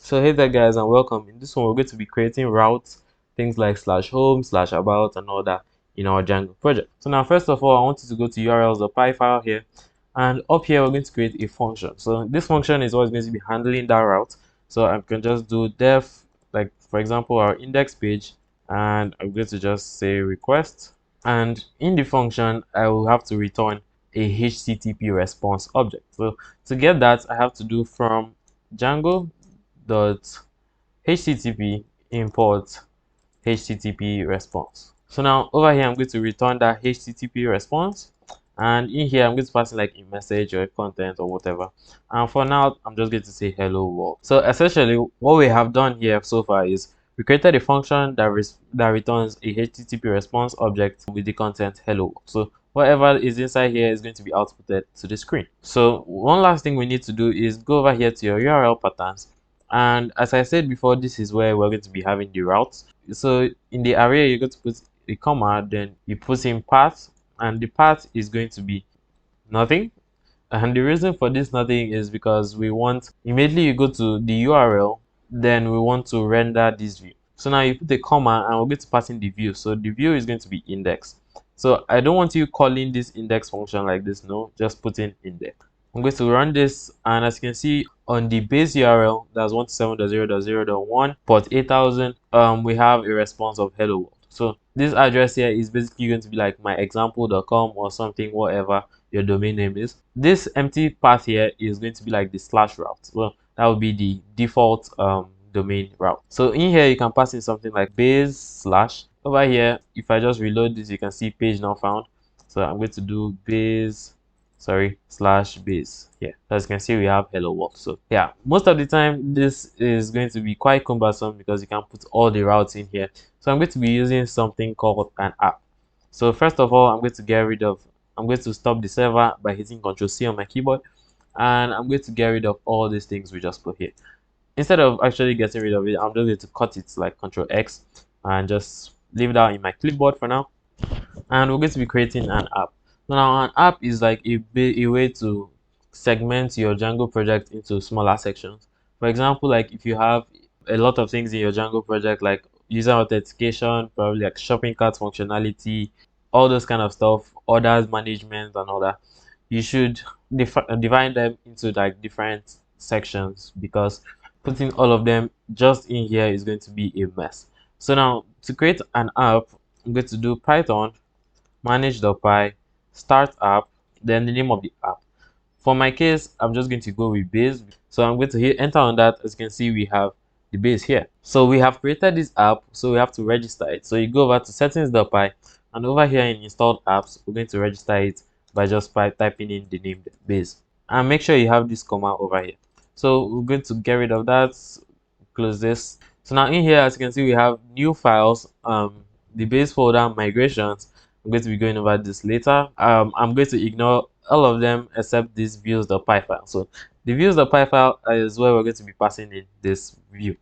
So hey there guys and welcome. In this one we're going to be creating routes, things like /home, /about and all that in our Django project. So now first of all I want you to go to urls.py file here, and up here we're going to create a function. So this function is always going to be handling that route. So I can just do def, like for example our index page, and I'm going to just say request, and in the function I will have to return a HTTP response object. So to get that I have to do from Django dot http import http response. So now over here I'm going to return that http response, and in here I'm going to pass in like a message or a content or whatever, and for now I'm just going to say hello world. So essentially what we have done here so far is we created a function that returns a http response object with the content hello world. So whatever is inside here is going to be outputted to the screen. So one last thing we need to do is go over here to your URL patterns, and as I said before, this is where we're going to be having the routes. So in the array you're going to put a comma, then you put in path, and the path is going to be nothing. And the reason for this nothing is because we want, immediately you go to the URL, then we want to render this view. So now you put a comma and we're going to pass in the view. So the view is going to be index. So I don't want you calling this index function like this. No, just put in index. I'm going to run this, and as you can see on the base URL, that's 127.0.0.1 port 8000, we have a response of hello world. So this address here is basically going to be like my example.com or something, whatever your domain name is. This empty path here is going to be like the slash route. Well, that would be the default domain route. So in here you can pass in something like base slash. Over here, if I just reload this, you can see page not found. So I'm going to do base slash base here. As you can see, we have hello world. So yeah, most of the time this is going to be quite cumbersome because you can put all the routes in here. So I'm going to be using something called an app. So first of all, I'm going to stop the server by hitting Ctrl+C on my keyboard, and I'm going to get rid of all these things we just put here. Instead of actually getting rid of it, I'm just going to cut it like Ctrl+X and just leave that in my clipboard for now. And we're going to be creating an app. Now an app is like a way to segment your Django project into smaller sections. For example, like if you have a lot of things in your Django project, like user authentication, probably like shopping cart functionality, all those kind of stuff, orders management and all that, you should divide them into like different sections, because putting all of them just in here is going to be a mess. So now to create an app, I'm going to do Python manage.py start app, then the name of the app. For my case, I'm just going to go with base. So I'm going to hit enter on that. As you can see, we have the base here. So we have created this app, so we have to register it. So you go over to settings.py, and over here in installed apps, we're going to register it by just typing in the name base, and make sure you have this comma over here. So we're going to get rid of that, close this. So now in here, as you can see, we have new files, the base folder, migrations. I'm going to be going over this later. I'm going to ignore all of them except this views.py file. So the views.py file is where we're going to be passing in this view.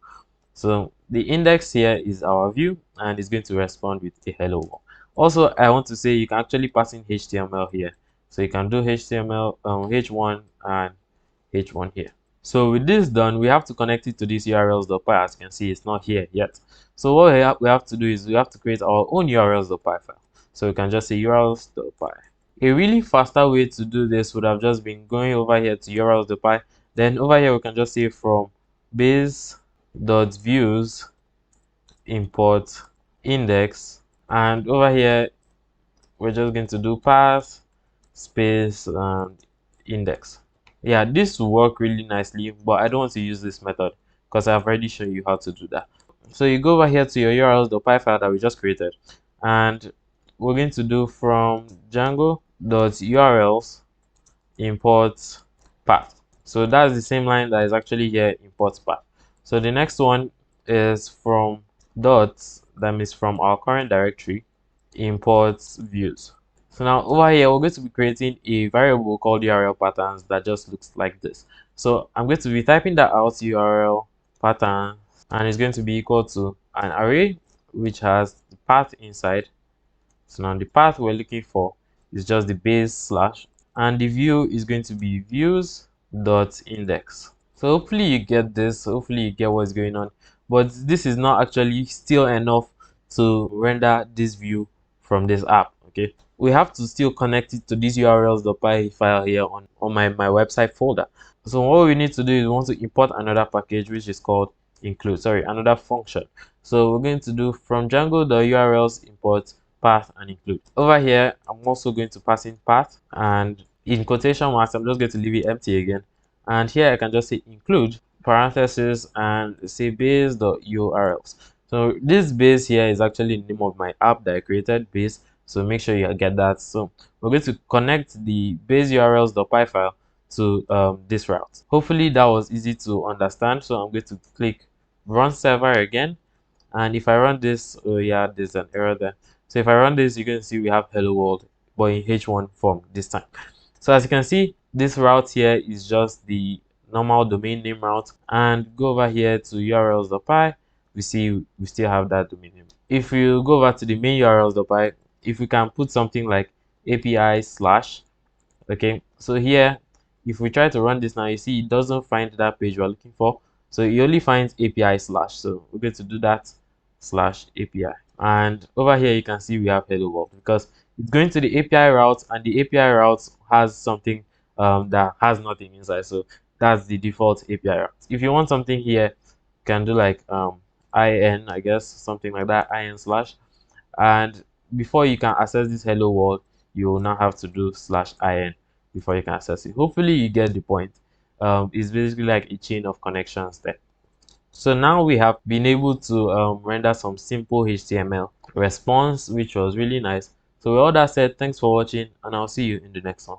So the index here is our view, and it's going to respond with a hello world. Also, I want to say you can actually pass in HTML here. So you can do HTML h1 and h1 here. So with this done, we have to connect it to this urls.py. As you can see, it's not here yet. So what we have to do is we have to create our own urls.py file. So we can just say urls.py. A really faster way to do this would have just been going over here to urls.py. Then over here we can just say from base.views import index, and over here we're just going to do path space and index. Yeah, this will work really nicely, but I don't want to use this method because I've already shown you how to do that. So you go over here to your urls.py file that we just created, and we're going to do from django.urls import path. So that's the same line that is actually here, import path. So the next one is from dots, that means from our current directory, import views. So now over here we're going to be creating a variable called URL patterns that just looks like this. So I'm going to be typing that out, URL pattern, and it's going to be equal to an array which has the path inside. So now the path we're looking for is just the base slash, and the view is going to be views.index. So hopefully you get this, hopefully you get what's going on. But this is not actually still enough to render this view from this app. Okay, we have to still connect it to this urls.py file here on my website folder. So what we need to do is we want to import another package which is called include, sorry, another function. So we're going to do from Django the urls import path and include. Over here I'm also going to pass in path, and in quotation marks I'm just going to leave it empty again, and here I can just say include parentheses and say base.urls. So this base here is actually the name of my app that I created, base, so make sure you get that. So we're going to connect the base urls.py file to this route. Hopefully that was easy to understand. So I'm going to click run server again, and if I run this, oh yeah, there's an error there. So if I run this, you can see we have hello world, but in H1 form this time. So as you can see, this route here is just the normal domain name route, and go over here to urls.py, we see we still have that domain name. If you go over to the main urls.py, if we can put something like API slash, okay, so here if we try to run this now, you see it doesn't find that page we're looking for, so it only finds API slash. So we're going to do that slash API, and over here you can see we have hello world because it's going to the API route, and the API route has something that has nothing inside, so that's the default API route. If you want something here, you can do like in, I guess, something like that, in slash, and before you can access this hello world, you will now have to do slash in before you can access it. Hopefully you get the point. It's basically like a chain of connections there. So now we have been able to render some simple HTML response, which was really nice. So with all that said, thanks for watching, and I'll see you in the next one.